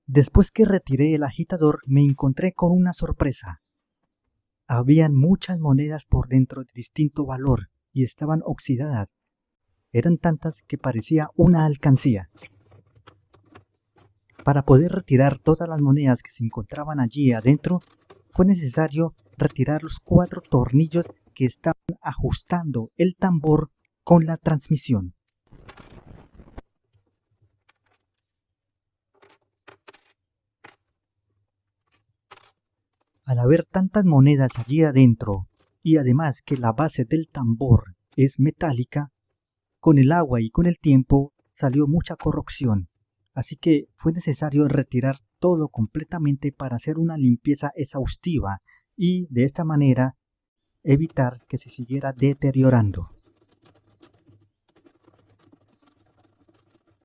Después que retiré el agitador, me encontré con una sorpresa. Habían muchas monedas por dentro de distinto valor y estaban oxidadas. Eran tantas que parecía una alcancía. Para poder retirar todas las monedas que se encontraban allí adentro, fue necesario retirar los 4 tornillos que estaban ajustando el tambor con la transmisión. Al haber tantas monedas allí adentro, y además que la base del tambor es metálica, con el agua y con el tiempo salió mucha corrosión, así que fue necesario retirar todo completamente para hacer una limpieza exhaustiva y de esta manera evitar que se siguiera deteriorando.